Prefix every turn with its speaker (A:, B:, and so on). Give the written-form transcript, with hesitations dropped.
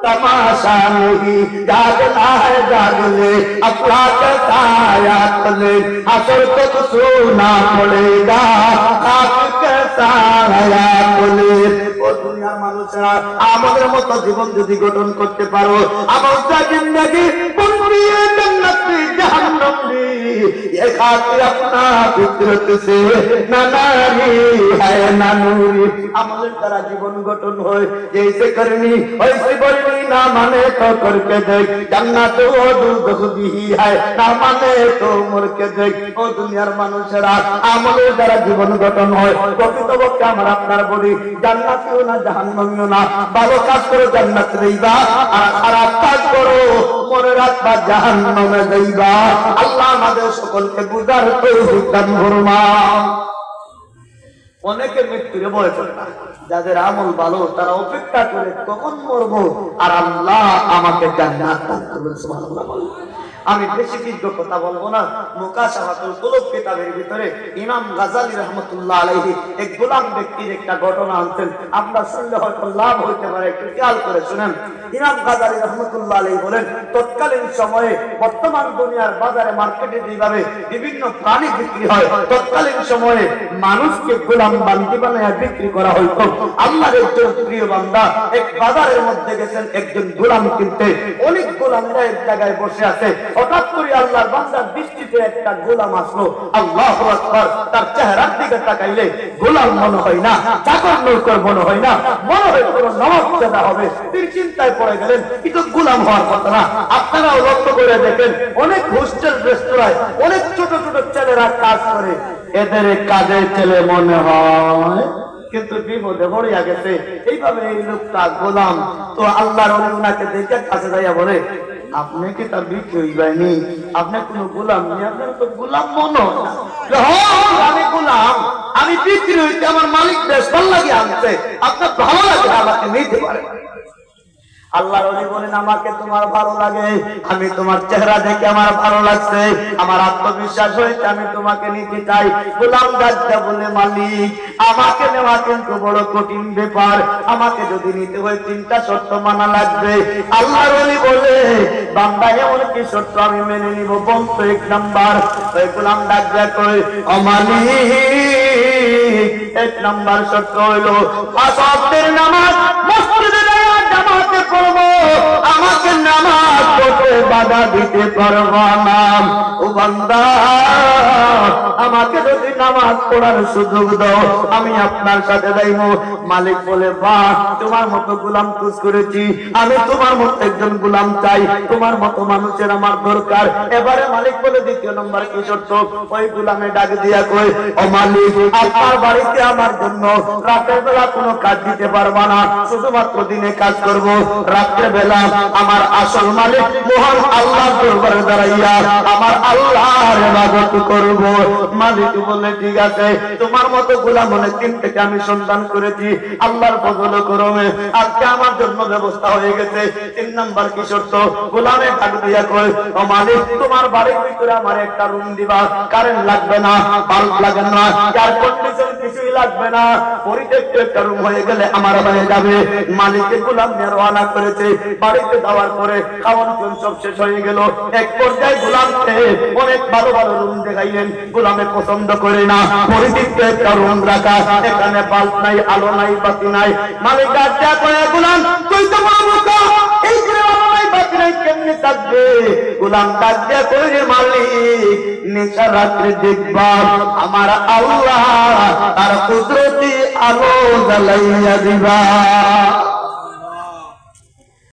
A: तमाशा नहीं, जागना है जाग ले, अल्लाह का साया तले, हशर तक सोना पड़ेगा, आप का साया तले। ও দুনিয়ার মানুষরা, আমাদের মতো জীবন যদি গঠন করতে পারো, আমার জিন্দেগি বনিয়ে জান্নাত জাহান্নাম दी, ये खातिर अपना फितरत से ना नारी है ना नूरी। আমাদের দ্বারা জীবন গঠন হয়, जैसे करनी वैसे बोलनी, ना माने तो करके देख, जन्नत वो दोजख भी है, ना माने तो मर के देख। ও দুনিয়ার মানুষরা, আমাদের দ্বারা জীবন গঠন হয়, প্রকৃতপক্ষে আমার আপনার বলি জান্নাতিও না জাহান্নামিও না। ভালো কাজ করো জান্নাত যাইবা, আর খারাপ কাজ করো মনে রাখবা জাহান্নামে যাইবা। আল্লাহ আমাদের সকলকে বুঝার তৌফিক দান ফরমাও। অনেকে মৃত্যুরে ভয় করে না, যাদের আমল ভালো তারা অপেক্ষা করে কখন মরবো আর আল্লাহ আমাকে জান্নাত দান করবেন। সুবহানাল্লাহ। আমি বেশি দীর্ঘ কথা বলবো না। মুকাশাফাতুল কুলুব কিতাবের ভিতরে ইমাম গাজালি রাহমাতুল্লাহ আলাইহি এক গোলাম ব্যক্তির একটা ঘটনা আনছেন, আমরা শুনলে হয়তো লাভ হইতে পারে, একটু খেয়াল করে শুনেন। ইমাম গাজালি রাহমাতুল্লাহ আলাইহি বলেন, তৎকালীন সময়ে বর্তমান দুনিয়ার বাজারে মার্কেটে যেভাবে বিভিন্ন প্রাণী বিক্রি হয়, তৎকালীন সময়ে মানুষকে গোলাম বান্দি বানায় বিক্রি করা হইতো। আল্লাহর একজন প্রিয় বান্দা এক বাজারের মধ্যে গেছেন একজন গোলাম কিনতে। অনেক গোলামরা এক জায়গায় বসে আছে। হঠাৎ করে আল্লাহর বান্দার দৃষ্টিতে একটা গোলাম আসলো। আল্লাহু আকবার। তার চেহারার দিকে তাকাইলে গোলাম মনে হয় না, চাকর নৌকর মনে হয় না, মনে হয় কোনো নবাবজাদা হবে। তিনি চিন্তায় পড়ে গেলেন, কিন্তু গোলাম হওয়ার কথা না। আপনারাও লক্ষ্য করে দেখেন, অনেক হোস্টেল রেস্তোরাঁয় অনেক ছোট ছোট ছেলেরা কাজ করে, এদের কাজের ছেলে মনে হয়, কিন্তু বিপদে পড়িয়া গেছে। এইভাবে এই লোকটা গোলাম। তো আল্লাহর ওলি উনাকে দেখে কাছে যাইয়া বলে, আপনি কি তার বিক্রি হইবানি? আপনি কোন গোলাম নেই, আপনার তো গোলাম মনে হয় না। আমি গোলাম, আমি বিক্রি হইতে আমার মালিক বেশ ভালো লাগে আনতে, আপনার ভালো লাগে আমাকে নিতে পারে। আল্লাহর ওলি বলেন, আমাকে তোমার ভালো লাগে, আমি তোমার চেহারা দেখে আমার ভালো লাগছে, আমার আত্মবিশ্বাস হয়েছে, আমি তোমাকে নিতে চাই। গোলাম গাজা বলে, মালিক আমাকে নেওয়া কিন্তু বড় কঠিন ব্যাপার, আমাকে যদি নিতে হয় 3টা শর্ত মানা লাগবে। আল্লাহর ওলি বলে, বান্দা এমন কি শর্ত আমি মেনে নিব? বলতো 1 নাম্বার। ওই গোলাম গাজা কই, ও মালিক 1 নাম্বার শর্ত হইলো 5 ওয়াক্তের নামাজ মসজিদে জামাতে পড়ব, আমাকে নামাজ পড়তে বাধা দিতে পারবা না। ও বান্দা, আমাকে যদি নামাজ পড়ার সুযোগ দাও, আমি আপনার সাথে যাইব। মালিক বলে, বাহ, তোমার মতো গোলাম খুঁজ করেছি, আমি তোমার মতো একজন গোলাম চাই, তোমার মতো মানুষের আমার দরকার। এবারে মালিক বলে, 2 নম্বর কি শর্ত? ওই গোলামে ডাক দিয়া কই, ও মালিক আপনার বাড়িতে আমার জন্য রাতের বেলা কোনো কাজ দিতে পারবা না, শুধুমাত্র দিনে কাজ করব, রাত্রে বেলা আমার আসল মালিক মহান আল্লাহর দরবারে দাঁড়াইয়া আমার আল্লাহর ইবাদত করব। মালিক বলে, ঠিক আছে, তোমার মতো গোলাম অনেক দিন থেকে আমি সন্ধান করেছি, আল্লাহর ফজল করমে আজকে আমার জন্য ব্যবস্থা হয়ে গেছে। 3 নাম্বার কি শর্ত? গোলামে ডাক দিয়া কই, ও মালিক তোমার বাড়ির ভিতরে আমার একটা রুম দিবা, কারেন্ট লাগবে না, বাল্ব লাগবে না, এয়ার কন্ডিশন কিছুই লাগবে না, পরিত্যক্ত একটা রুম হয়ে গেলে আমার হয়ে যাবে। মালিকের গোলাম রওনা করেছে। বাড়িতে যাওয়ার পরে খাওয়ান সব শেষ হয়ে গেল। এক পর্যায়ে গোলামকে অনেক ভালো ভালো রুম দেখাইলেন, গোলামে পছন্দ করে না, পরিত্যক্ত একটা রুম রাখা, এখানে বাল্ব নাই, আলো নাই, বাতি নাই। মালিক ডাক্তার করে, গোলাম তুই তো বোকা, এই যে আলো নাই, বাতি নাই, কেমনে থাকবে? গোলাম ডাক্তার করে, মালিক নিশা রাত্রে দেখবা আমার আল্লাহ তার কুদরতি আলো জ্বালাইয়া দিবা।